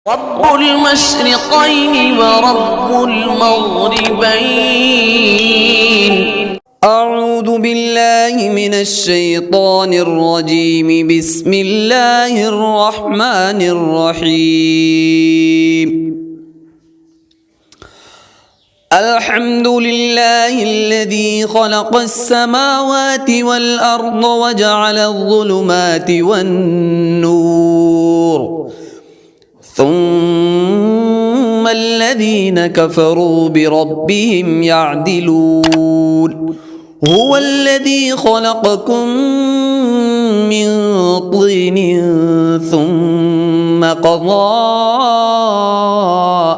رب المشرقين ورب المغربين. أعوذ بالله من الشيطان الرجيم. بسم الله الرحمن الرحيم. الحمد لله الذي خلق السماوات والأرض وجعل الظلمات والنور، ثم الذين كفروا بربهم يعدلون. هو الذي خلقكم من طين ثم قضى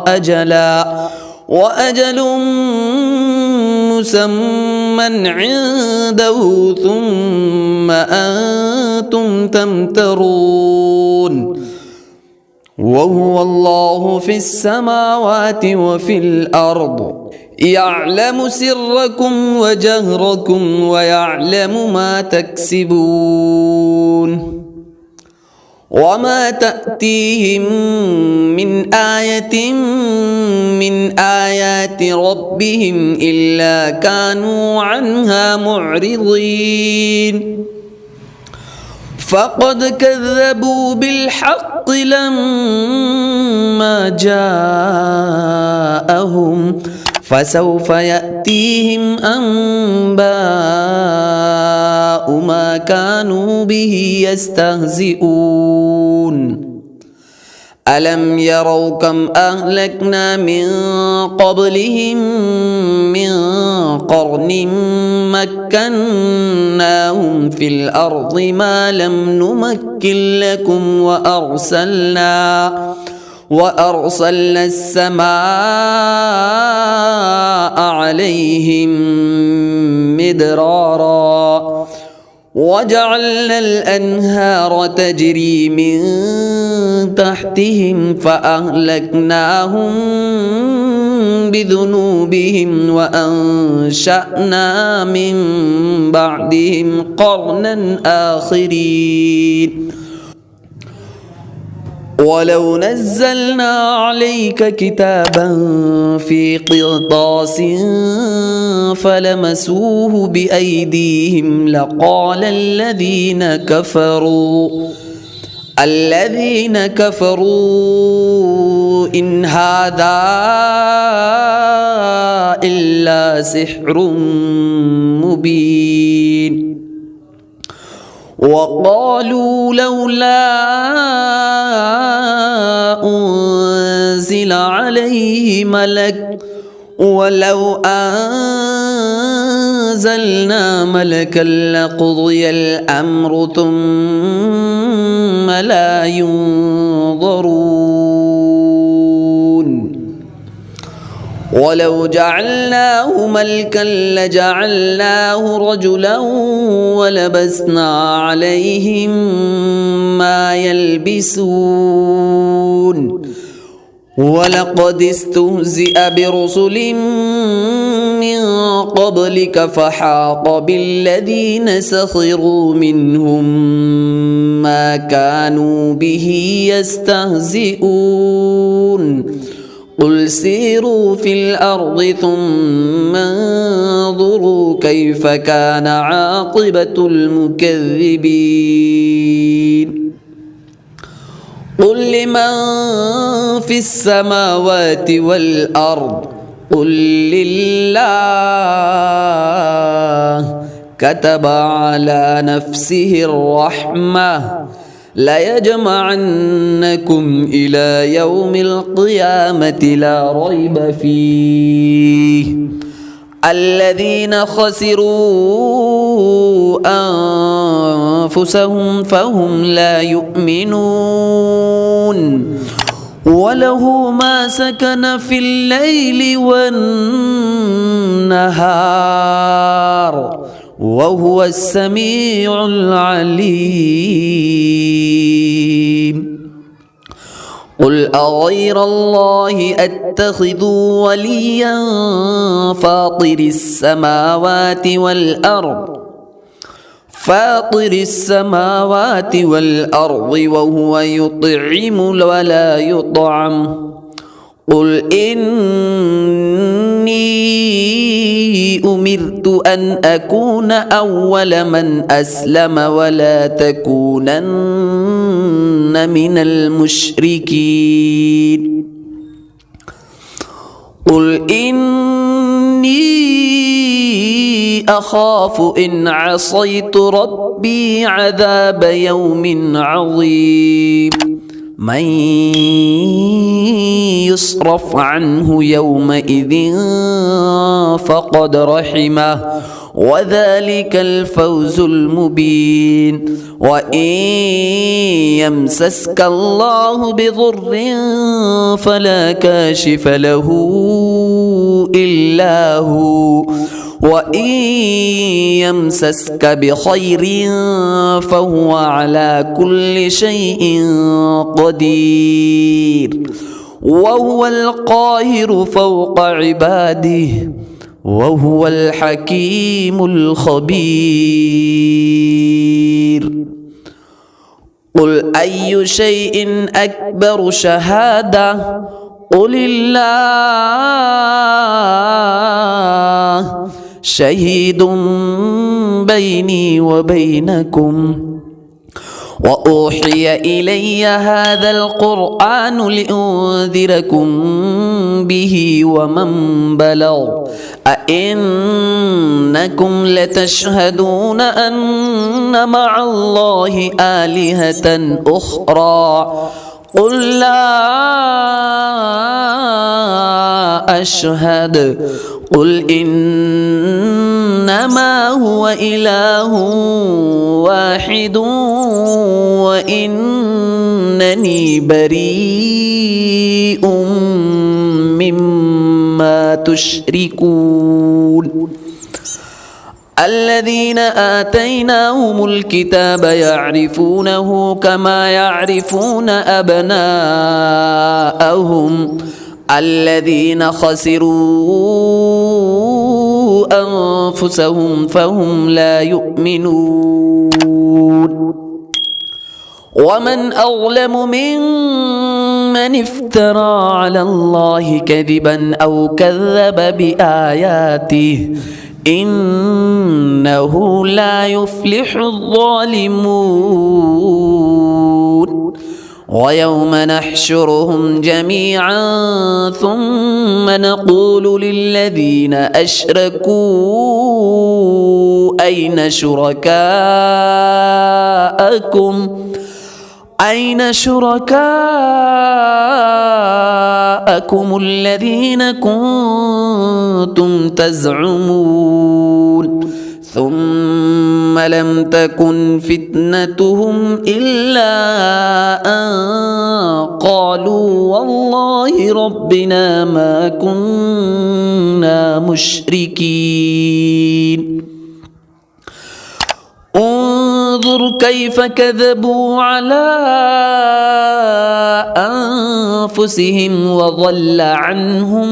أجلا، وأجل مسمى عنده، ثم أنتم تمترون. وهو الله في السماوات وفي الأرض، يعلم سركم وجهركم ويعلم ما تكسبون. وما تأتيهم من آية من آيات ربهم إلا كانوا عنها معرضين. فقد كذبوا بالحق لما جاءهم، فسوف يأتيهم أنباء ما كانوا به يستهزئون. ألم يروا كم أهلكنا من قبلهم من قرن مكناهم في الأرض ما لم نمكن لكم، وأرسلنا السماء عليهم مدرارا، وجعلنا الأنهار تجري من تحتهم فأهلكناهم بذنوبهم، وأنشأنا من بعدهم قرنا آخرين. ولو نزلنا عليك كتابا في قرطاس فلمسوه بأيديهم لقال الذين كفروا إن هذا إلا سحر مبين. وقالوا لولا أنزل عليه ملك، ولو أنزلنا ملكا لقضي الأمر ثم لا ينظرون. ولو جعلناه ملكا لجعلناه رجلا ولبسنا عليهم ما يلبسون. ولقد استهزئ برسل من قبلك فحاق بالذين سخروا منهم ما كانوا به يستهزئون. قل سيروا في الأرض ثم انظروا كيف كان عاقبة المكذبين. قل لمن في السماوات والأرض قل لله كتب على نفسه الرحمة ليجمعنكم إلى يوم القيامة لا ريب فيه. الذين خسروا أنفسهم فهم لا يؤمنون. وله ما سكن في الليل والنهار وهو السميع العليم. قل أغير الله أتخذ وليا فاطر السماوات والأرض فاطر السماوات والأرض وهو يطعم ولا يطعم قل إني أمرت أن أكون أول من أسلم ولا تكونن من المشركين قل إني أخاف إن عصيت ربي عذاب يوم عظيم من يصرف عنه يومئذ فقد رحمه وذلك الفوز المبين وإن يمسسك الله بضر فلا كاشف له إلا هو وإن يمسسك بخير فهو على كل شيء قدير وهو القاهر فوق عباده وهو الحكيم الخبير قل أي شيء أكبر شهادة قل الله شهيد بيني وبينكم وأوحي إلي هذا القرآن لأنذركم به ومن بلغ أئنكم لتشهدون أن مع الله آلهة أخرى قل لا أشهد قل إنما هو إله واحد وإنني بريء مما تشركون الذين آتيناهم الكتاب يعرفونه كما يعرفون أبناءهم الذين خسروا أنفسهم فهم لا يؤمنون ومن أظلم ممن افترى على الله كذبا أو كذب بآياته إنه لا يفلح الظالمون ويوم نحشرهم جميعا ثم نقول للذين أشركوا أين شركاءكم الذين كنتم تزعمون ثم لم تكن فتنتهم إلا أن قالوا والله ربنا ما كنا مشركين انظر كيف كذبوا على أنفسهم وضل عنهم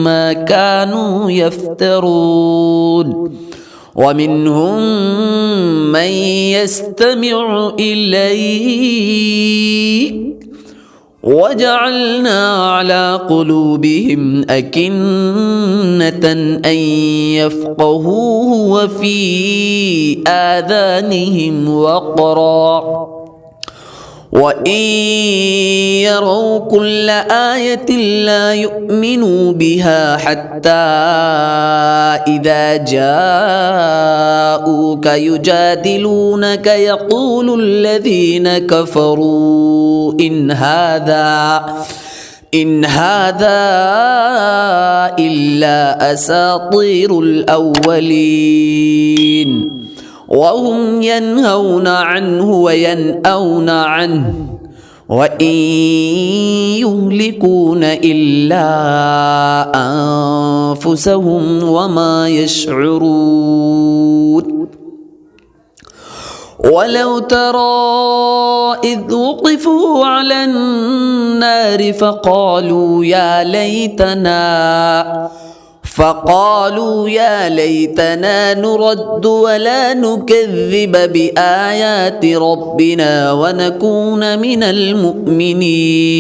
ما كانوا يفترون ومنهم من يستمع إليك وجعلنا على قلوبهم أكنة أن يفقهوه وفي آذانهم وقرا وإن يروا كل آية لا يؤمنوا بها حتى إذا جاءوك يجادلونك يقول الذين كفروا إن هذا إلا أساطير الأولين وهم ينهون عنه وينأون عنه وإن يهلكون إلا أنفسهم وما يشعرون ولو ترى إذ وقفوا على النار فقالوا فقالوا يا ليتنا نرد ولا نكذب بآيات ربنا ونكون من المؤمنين